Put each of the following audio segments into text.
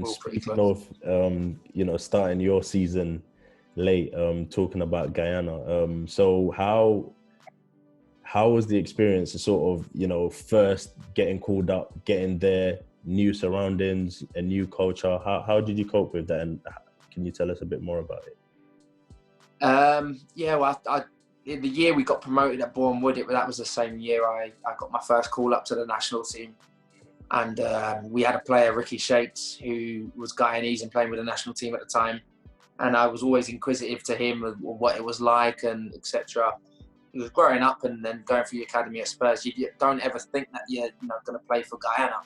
we're all pretty speaking close. of, starting your season late, talking about Guyana. So how was the experience of sort of, first getting called up, getting there, new surroundings, a new culture? How did you cope with that? And can you tell us a bit more about it? In the year we got promoted at Bournemouth, that was the same year I got my first call up to the national team. And we had a player, Ricky Shakes, who was Guyanese and playing with the national team at the time. And I was always inquisitive to him of what it was like and etc. He was growing up and then going through the academy at Spurs. You don't ever think that you're going to play for Guyana.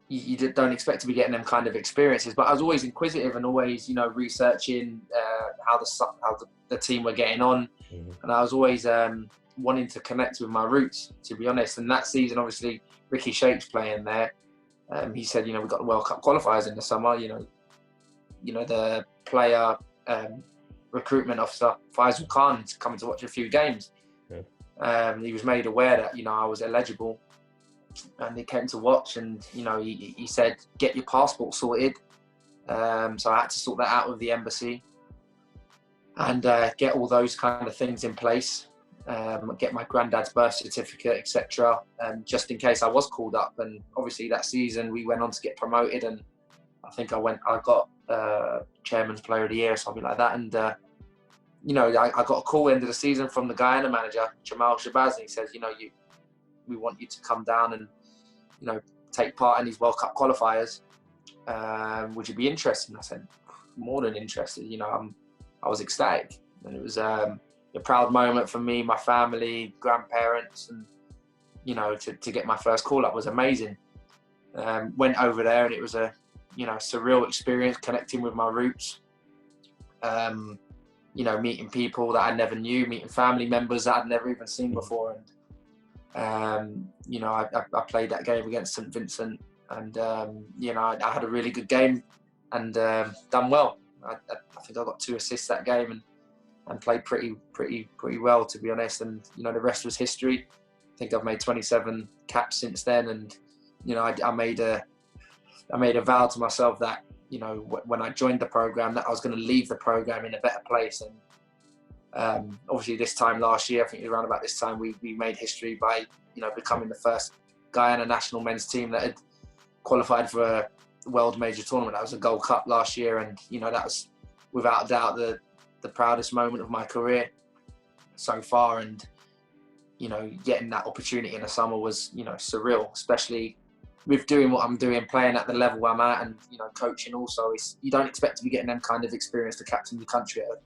You don't expect to be getting them kind of experiences. But I was always inquisitive and always, researching how the team were getting on. And I was always wanting to connect with my roots, to be honest. And that season, obviously, Ricky Shakes playing there. He said, we've got the World Cup qualifiers in the summer. The player recruitment officer, Faisal Khan's coming to watch a few games. Yeah. He was made aware that, I was eligible. And he came to watch and, he said, get your passport sorted. So I had to sort that out with the embassy and get all those kind of things in place. Get my granddad's birth certificate, etc. Just in case I was called up. And obviously that season we went on to get promoted, and I think I got Chairman's Player of the Year or something like that. And I got a call end of the season from the Guyana manager, Jamal Shabazz, and he says, we want you to come down and take part in these World Cup qualifiers. Would you be interested? And I said, more than interested. I was ecstatic, and it was a proud moment for me, my family, grandparents, and to get my first call up was amazing. Went over there and it was a surreal experience, connecting with my roots. Meeting people that I never knew, meeting family members that I'd never even seen before. And I played that game against St Vincent, and I had a really good game and done well. I think I got 2 assists that game and played pretty well, to be honest. And the rest was history. I think I've made 27 caps since then, and I made a vow to myself that when I joined the program that I was going to leave the program in a better place. And obviously this time last year, I think around about this time, we made history by becoming the first Guyana national men's team that had qualified for a world major tournament. That was a Gold Cup last year, and that was without a doubt the proudest moment of my career so far. And getting that opportunity in the summer was surreal, especially with doing what I'm doing, playing at the level I'm at, and coaching also. You don't expect to be getting them kind of experience to captain your country at a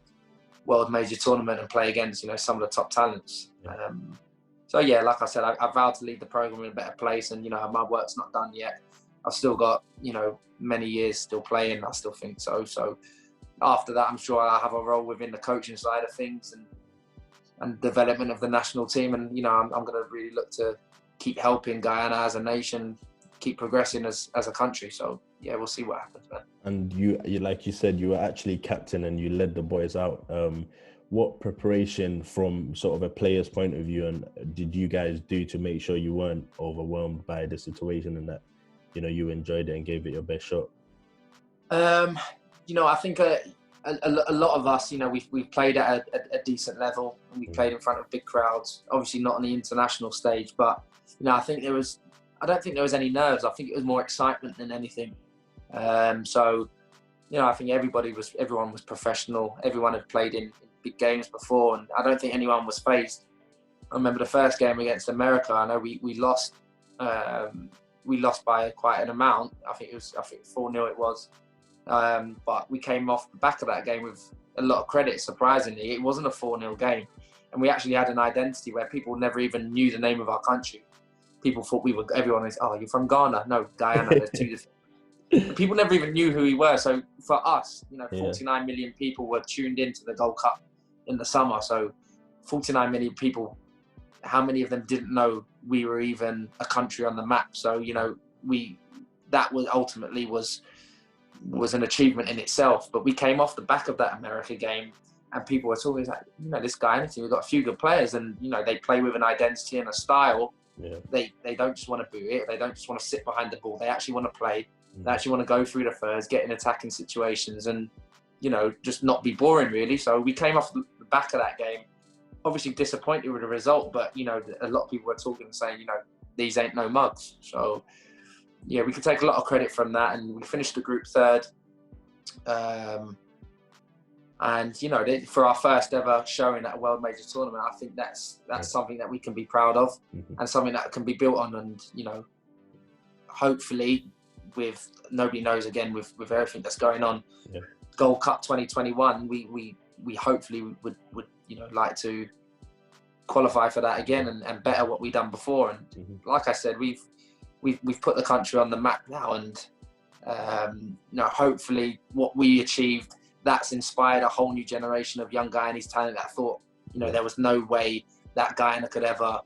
world major tournament and play against some of the top talents. Like I said, I vowed to leave the program in a better place, and my work's not done yet. I've still got many years still playing, I still think so. So after that, I'm sure I'll have a role within the coaching side of things and development of the national team. And I'm going to really look to keep helping Guyana as a nation keep progressing as a country. So yeah, we'll see what happens, man. And you like you said, you were actually captain and you led the boys out. What preparation from sort of a player's point of view and did you guys do to make sure you weren't overwhelmed by the situation and that you enjoyed it and gave it your best shot? I think a lot of us, we've played at a decent level, and we played in front of big crowds. Obviously not on the international stage, but I don't think there was any nerves. I think it was more excitement than anything. I think everyone was professional. Everyone had played in big games before, and I don't think anyone was fazed. I remember the first game against America. I know we lost. We lost by quite an amount. I think 4-0 it was. But we came off the back of that game with a lot of credit. Surprisingly, it wasn't a 4-0 game, and we actually had an identity where people never even knew the name of our country. People thought everyone was, oh, you're from Ghana? No, Guyana. There's 2 different. People never even knew who we were. So for us, 49 million people were tuned into the Gold Cup in the summer. So 49 million people, how many of them didn't know we were even a country on the map? So, that was ultimately was an achievement in itself. But we came off the back of that America game, and people were talking like, this Guyana team, we've got a few good players, and they play with an identity and a style They don't just want to boot it. They don't just want to sit behind the ball. They actually want to play. They actually want to go through the thirds, get in attacking situations, and just not be boring, really. So we came off the back of that game, obviously disappointed with the result, but a lot of people were talking and saying, these ain't no mugs. So yeah, we can take a lot of credit from that, and we finished the group third. And for our first ever showing at a World Major tournament, I think that's something that we can be proud of, and something that can be built on. And hopefully, with nobody knows again with everything that's going on, Gold Cup 2021, we hopefully would like to qualify for that again and better what we done before. And like I said, we've put the country on the map now, and hopefully what we achieved, that's inspired a whole new generation of young Guyanese talent that thought, there was no way that Guyana could ever,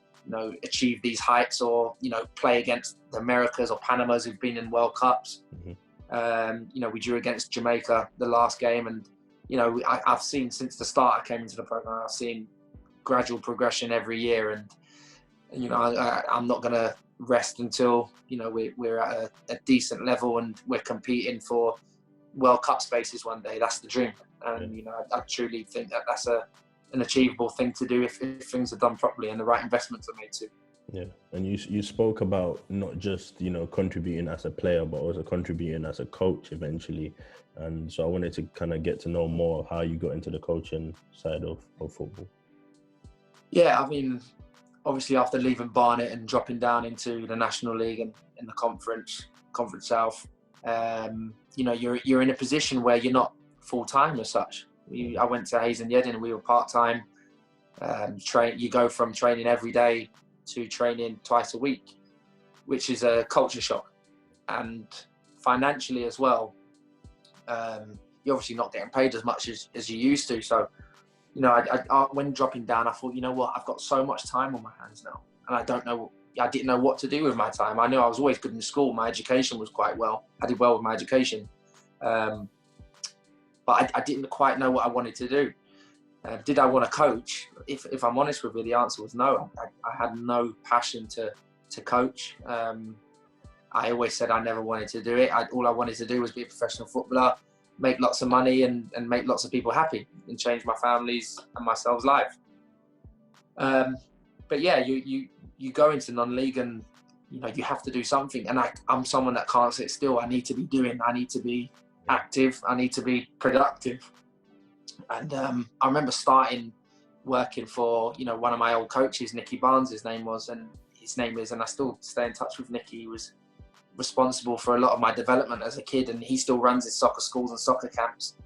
achieve these heights or, play against the Americas or Panamas who've been in World Cups. We drew against Jamaica the last game, and, I've seen since the start I came into the program, I've seen gradual progression every year, and, I'm not going to rest until, we're at a decent level and we're competing for World Cup spaces one day. That's the dream, and I truly think that that's an achievable thing to do if things are done properly and the right investments are made too. Yeah, and you spoke about not just contributing as a player, but also contributing as a coach eventually, and so I wanted to kind of get to know more how you got into the coaching side of football. Yeah, I mean, obviously after leaving Barnet and dropping down into the National League and in the Conference South, you're in a position where you're not full-time as such. I went to Hayes and Yedden and we were part-time. You go from training every day to training twice a week, which is a culture shock. And financially as well, you're obviously not getting paid as much as you used to. So, I when dropping down, I thought, I've got so much time on my hands now. And I didn't know what to do with my time. I knew I was always good in school. My education was quite well. I did well with my education. But I didn't quite know what I wanted to do. Did I want to coach? If I'm honest with you, the answer was no. I had no passion to coach. I always said I never wanted to do it. All I wanted to do was be a professional footballer, make lots of money and make lots of people happy and change my family's and myself's life. But yeah, you go into non-league and you have to do something, and I'm someone that can't sit still. I need to be doing, I need to be active, I need to be productive. And I remember starting working for one of my old coaches, Nicky Barnes his name is, and I still stay in touch with Nicky. He was responsible for a lot of my development as a kid, and he still runs his soccer schools and soccer camps,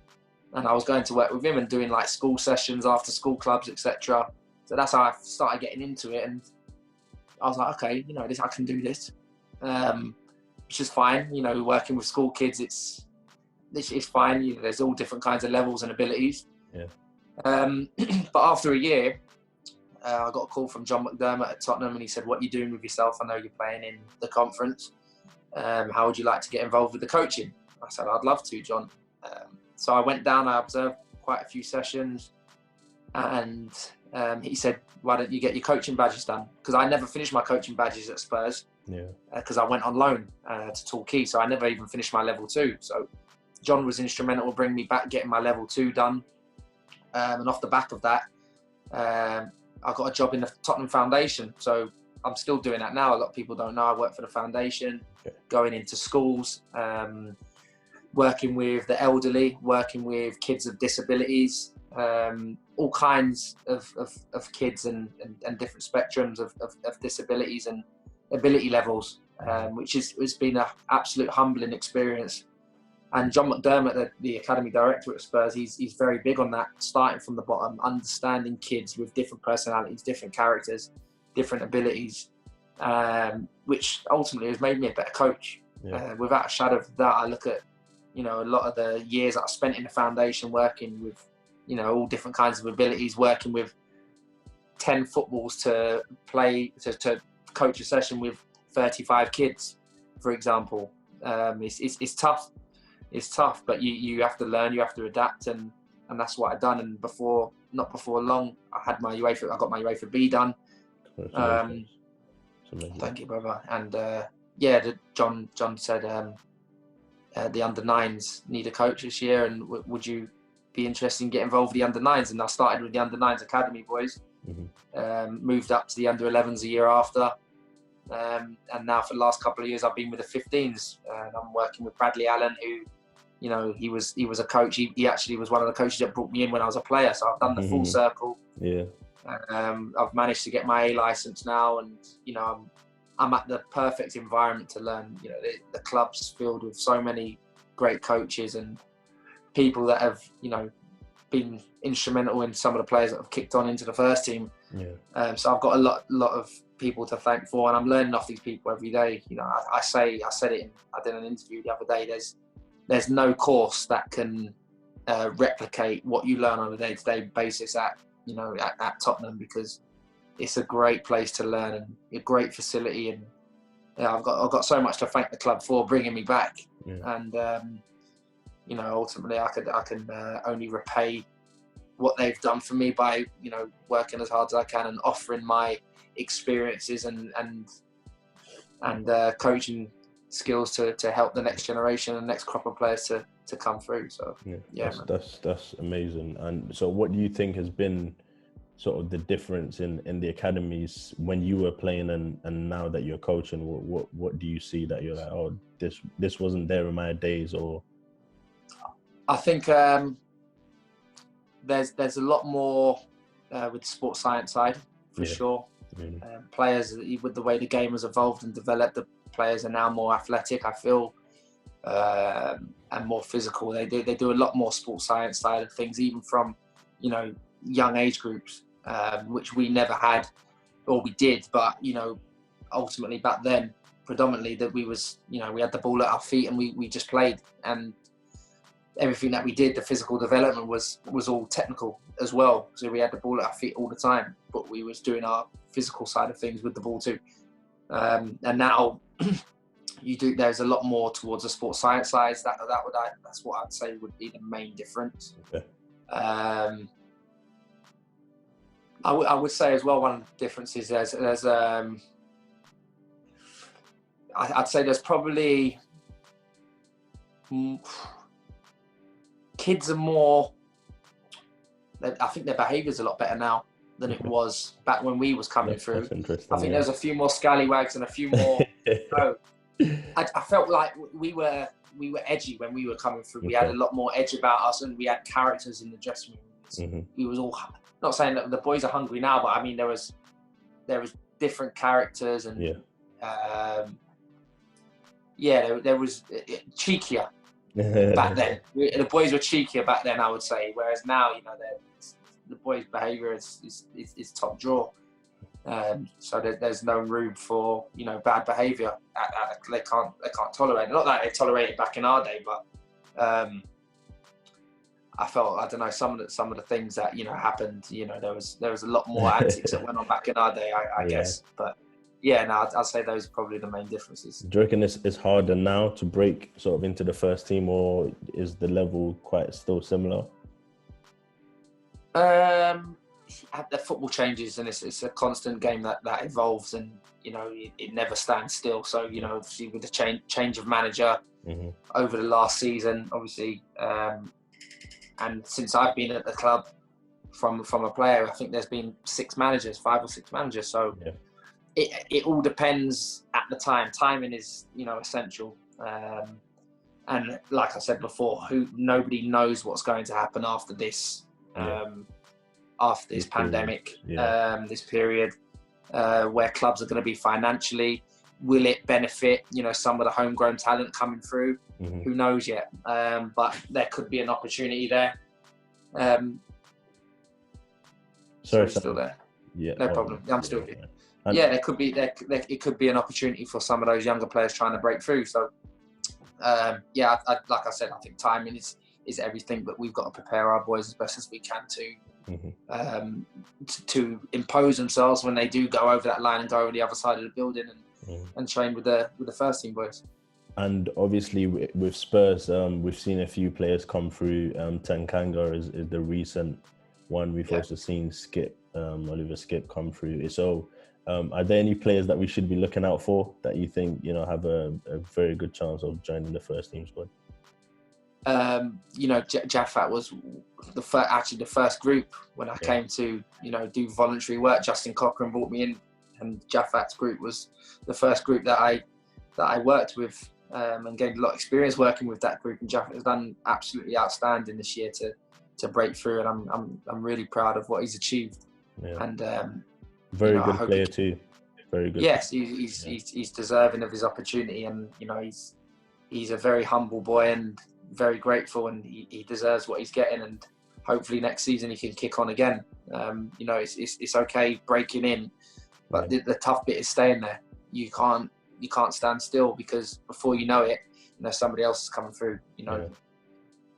and I was going to work with him and doing like school sessions, after school clubs, etc. So that's how I started getting into it, and I was like, okay, I can do this, which is fine. Working with school kids, it's fine. There's all different kinds of levels and abilities. But after a year, I got a call from John McDermott at Tottenham, and he said, "What are you doing with yourself? I know you're playing in the conference. How would you like to get involved with the coaching?" I said, "I'd love to, John." So I went down. I observed quite a few sessions, and he said, "Why don't you get your coaching badges done?" Because I never finished my coaching badges at Spurs. Because I went on loan to Torquay, so I never even finished my level 2. So John was instrumental in bringing me back, getting my level 2 done. And off the back of that, I got a job in the Tottenham Foundation. So I'm still doing that now. A lot of people don't know I work for the foundation, going into schools, working with the elderly, working with kids with disabilities, all kinds of kids and different spectrums of disabilities and ability levels, which has been an absolute humbling experience. And John McDermott, the academy director at Spurs, he's very big on that, starting from the bottom, understanding kids with different personalities, different characters, different abilities, which ultimately has made me a better coach. Without a shadow of a doubt, I look at, a lot of the years that I spent in the foundation working with, all different kinds of abilities, working with 10 footballs to play, to coach a session with 35 kids, for example. It's tough. It's tough, but you have to learn, you have to adapt, and that's what I've done. And not before long, I got my UEFA B done. Thank you, brother. And John said the under-9s need a coach this year, and would you be interested in getting involved with the under-9s? And I started with the under-9s academy boys, moved up to the under-11s a year after, and now for the last couple of years I've been with the 15s, and I'm working with Bradley Allen, who, you know, he was a coach. He actually was one of the coaches that brought me in when I was a player, so I've done the full circle. I've managed to get my A license now, and you know, I'm at the perfect environment to learn. You know, the club's filled with so many great coaches and people that have, you know, been instrumental in some of the players that have kicked on into the first team. So I've got a lot of people to thank for, and I'm learning off these people every day. You know, I said it. I did an interview the other day. There's no course that can replicate what you learn on a day-to-day basis at Tottenham, because it's a great place to learn and a great facility, and I've got so much to thank the club for bringing me back. And you know, ultimately I can only repay what they've done for me by, you know, working as hard as I can and offering my experiences and coaching skills to help the next generation and next crop of players to come through. So that's amazing. And so what do you think has been sort of the difference in the academies when you were playing and now that you're coaching? What do you see that you're like, oh, this wasn't there in my days? Or I think there's a lot more with the sports science side for sure. Players, with the way the game has evolved and developed, the players are now more athletic, I feel, and more physical. They do a lot more sports science side of things, even from, you know, young age groups, which we never had, or we did, but, you know, ultimately back then, predominantly that we had the ball at our feet and we just played, and everything that we did, the physical development was all technical as well. So we had the ball at our feet all the time, but we was doing our physical side of things with the ball too. And now there's a lot more towards the sports science side. That's what I'd say would be the main difference. I would say as well, one of the differences I'd say there's probably kids are more, I think their behaviour's a lot better now than it was back when we was coming through. I think there's a few more scallywags and a few more. I felt like we were edgy when we were coming through. We had a lot more edge about us, and we had characters in the dressing room. We was all, not saying that the boys are hungry now, but I mean there was different characters, and there was cheekier back then. The boys were cheekier back then, I would say, whereas now, you know, the boys' behaviour is top drawer. So there's no room for, you know, bad behaviour. They can't tolerate it. Not that they tolerated it back in our day, but I felt, I don't know, some of the things that, you know, happened. You know, there was a lot more antics that went on back in our day, I guess. But yeah, no, I'd say those are probably the main differences. Do you reckon it's harder now to break sort of into the first team, or is the level quite still similar? The football changes, and it's a constant game that evolves, and, you know, it never stands still. So, you know, obviously with the change of manager over the last season, obviously, and since I've been at the club from a player, I think there's been 5 or 6 managers. So it all depends at the time. Timing is, you know, essential. And like I said before, nobody knows what's going to happen after this. After this pandemic, this period, where clubs are going to be financially. Will it benefit, you know, some of the homegrown talent coming through? Who knows yet? But there could be an opportunity there. Sorry, I'm still there. Yeah, no problem. I'm still here. There could be it could be an opportunity for some of those younger players trying to break through. So, like I said, I think timing is everything, but we've got to prepare our boys as best as we can to impose themselves when they do go over that line and go over the other side of the building and train with the first team boys. And obviously with Spurs, we've seen a few players come through. Tanganga is the recent one. We've also seen Oliver Skip come through. So Are there any players that we should be looking out for that you think, have a very good chance of joining the first team squad? Jaffat was the first group when I came to, do voluntary work. Justin Cochran brought me in, and Jaffat's group was the first group that I worked with, and gained a lot of experience working with that group. And Jaffat has done absolutely outstanding this year to break through, and I'm really proud of what he's achieved. Yeah. And very good player too. Very good. Yes, he's deserving of his opportunity, and he's a very humble boy and very grateful, and he deserves what he's getting. And hopefully next season he can kick on again. It's okay breaking in, but the tough bit is staying there. You can't stand still, because before you know it, somebody else is coming through.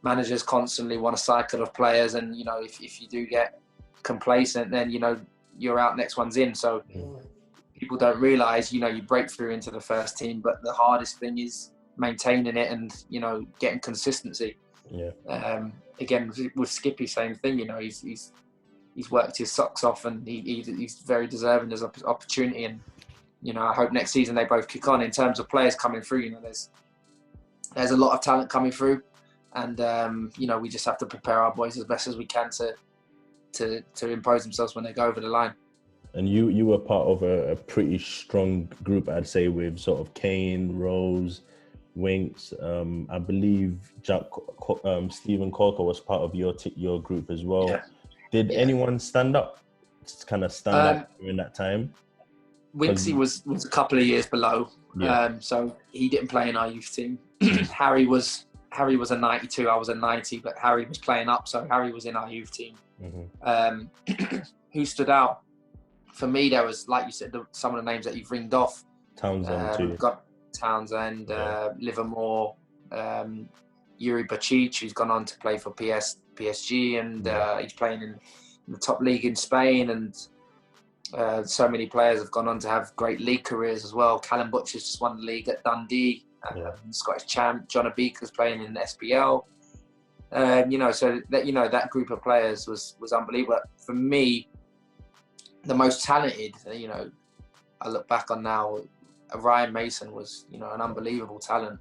Managers constantly want a cycle of players, and if you do get complacent, then you're out, next one's in. So people don't realise, you break through into the first team, but the hardest thing is maintaining it and getting consistency. Again with Skippy, same thing. He's worked his socks off, and he's very deserving of his opportunity. And I hope next season they both kick on. In terms of players coming through, there's a lot of talent coming through, and we just have to prepare our boys as best as we can to impose themselves when they go over the line. And you were part of a pretty strong group, I'd say, with sort of Kane, Rose, Winks. I believe Stephen Corker was part of your group as well. Yeah. Did anyone stand up during that time? Winksy was a couple of years below, so he didn't play in our youth team. Harry was a 92, I was a 90, but Harry was playing up, so Harry was in our youth team. Who stood out? For me, there was, like you said, some of the names that you've ringed off. Townsend too. Got Townsend, Livermore, Yuri Bacic, who's gone on to play for PSG, and he's playing in the top league in Spain. And so many players have gone on to have great league careers as well. Callum Butcher's just won the league at Dundee. Scottish champ. John Abika's playing in the SPL. So that group of players was unbelievable. For me, the most talented, I look back on now, Ryan Mason was, an unbelievable talent.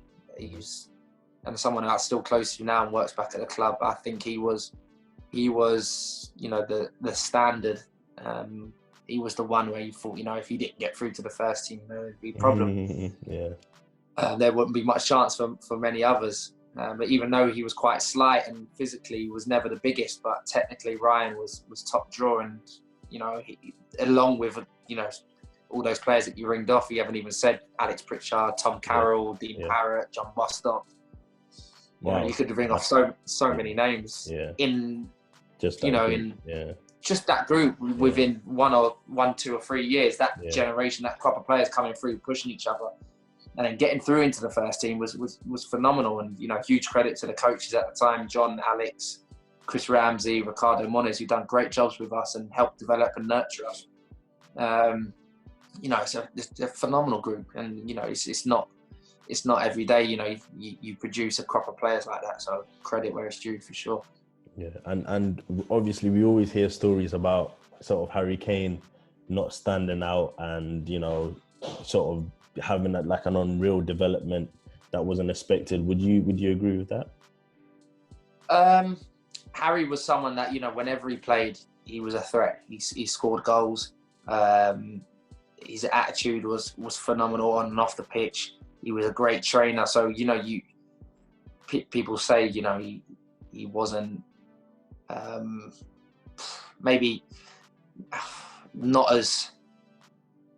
And someone that's still close to now and works back at the club. I think he was, the standard. He was the one where you thought, if he didn't get through to the first team, there would be a problem. There wouldn't be much chance for many others. But even though he was quite slight and physically he was never the biggest, but technically Ryan was top drawer. And along with all those players that you ringed off, you haven't even said Alex Pritchard, Tom Carroll, Dean Parrott, John Bostock. Wow. You could ring off so many names in just just that group within 1, 2 or 3 years. That generation, that crop of players coming through, pushing each other, and then getting through into the first team was phenomenal. And huge credit to the coaches at the time, John, Alex, Chris Ramsey, Ricardo Moniz, who've done great jobs with us and helped develop and nurture us. It's a phenomenal group, and it's not every day you produce a crop of players like that. So credit where it's due, for sure. Yeah, and obviously we always hear stories about sort of Harry Kane not standing out, and sort of having like an unreal development that wasn't expected. Would you agree with that? Harry was someone that whenever he played, he was a threat. He scored goals. His attitude was phenomenal on and off the pitch. He was a great trainer. So people say he wasn't maybe not as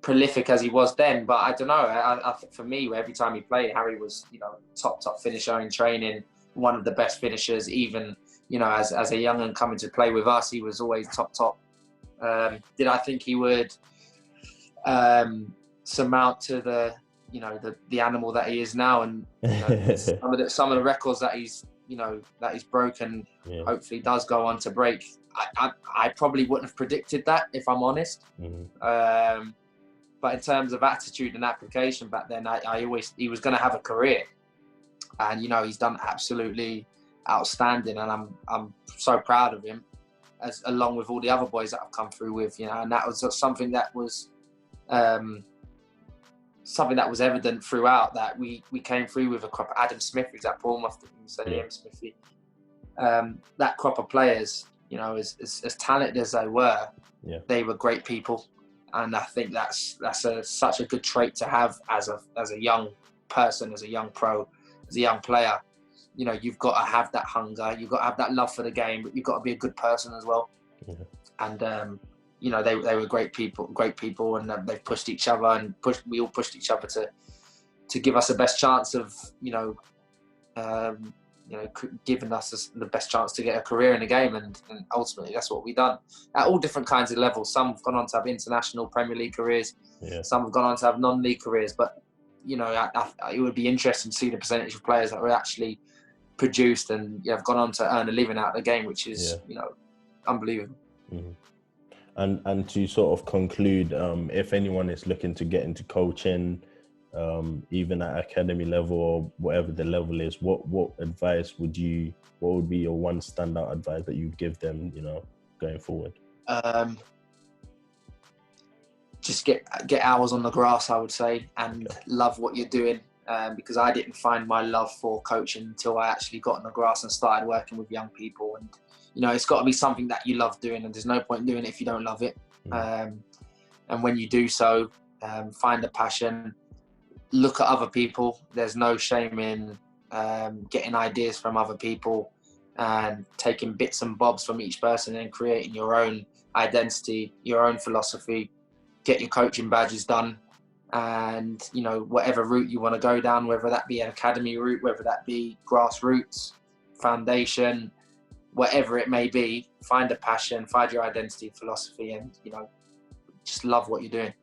prolific as he was then, but I don't know. I for me, every time he played, Harry was top finisher in training, one of the best finishers. Even as a young un coming to play with us, he was always top. Did I think he would surmount to the animal that he is now, and some of the records that he's broken, hopefully does go on to break. I probably wouldn't have predicted that, if I'm honest. But in terms of attitude and application back then, he was going to have a career, and he's done absolutely outstanding, and I'm so proud of him, along with all the other boys that I've come through with, and that was something that was something that was evident throughout, that we came through with a crop. Adam Smith, who's at Bournemouth, Smithy. That crop of players, you know, as talented as they were, they were great people, and I think that's such a good trait to have as a young person, as a young pro, as a young player. You know, you've got to have that hunger, you've got to have that love for the game, but you've got to be a good person as well. And you know, they were great people, and they've pushed each other, and we all pushed each other to give us the best chance of, giving us the best chance to get a career in the game, and ultimately that's what we've done at all different kinds of levels. Some have gone on to have international Premier League careers, some have gone on to have non-league careers, but you know, it would be interesting to see the percentage of players that were actually produced and have gone on to earn a living out of the game, which is unbelievable. And to sort of conclude, if anyone is looking to get into coaching, even at academy level or whatever the level is, what advice would be your one standout advice that you'd give them, you know, going forward? Just get hours on the grass, I would say, and love what you're doing. Because I didn't find my love for coaching until I actually got on the grass and started working with young people. And you know, it's got to be something that you love doing, and there's no point in doing it if you don't love it. And when you do so, find a passion. Look at other people. There's no shame in getting ideas from other people and taking bits and bobs from each person and creating your own identity, your own philosophy. Get your coaching badges done, and you know, whatever route you want to go down, whether that be an academy route, whether that be grassroots, foundation, whatever it may be, find a passion, find your identity, philosophy, and you know, just love what you're doing.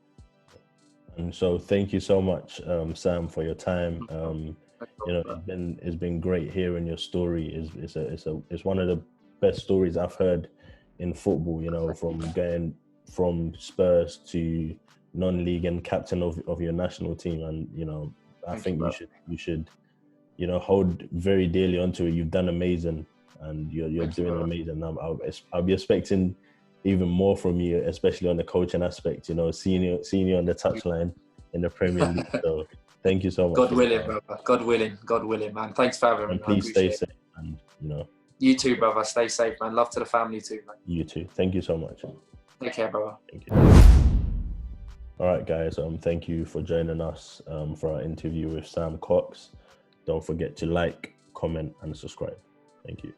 And so thank you so much, Sam, for your time. You know, it's been great hearing your story. It's one of the best stories I've heard in football, you know, from going from Spurs to non-league and captain of your national team. And you know, I think you should you know, hold very dearly onto it. You've done amazing, and you're doing amazing. I'll be expecting even more from you, especially on the coaching aspect, you know, seeing you on the touchline in the Premier League. So thank you so much. God willing, brother. God willing, man. Thanks for having me. And please stay safe, and you know. You too, brother. Stay safe, man. Love to the family too, man. You too. Thank you so much. Take care, brother. Thank you. All right, guys. Thank you for joining us for our interview with Sam Cox. Don't forget to like, comment, and subscribe. Thank you.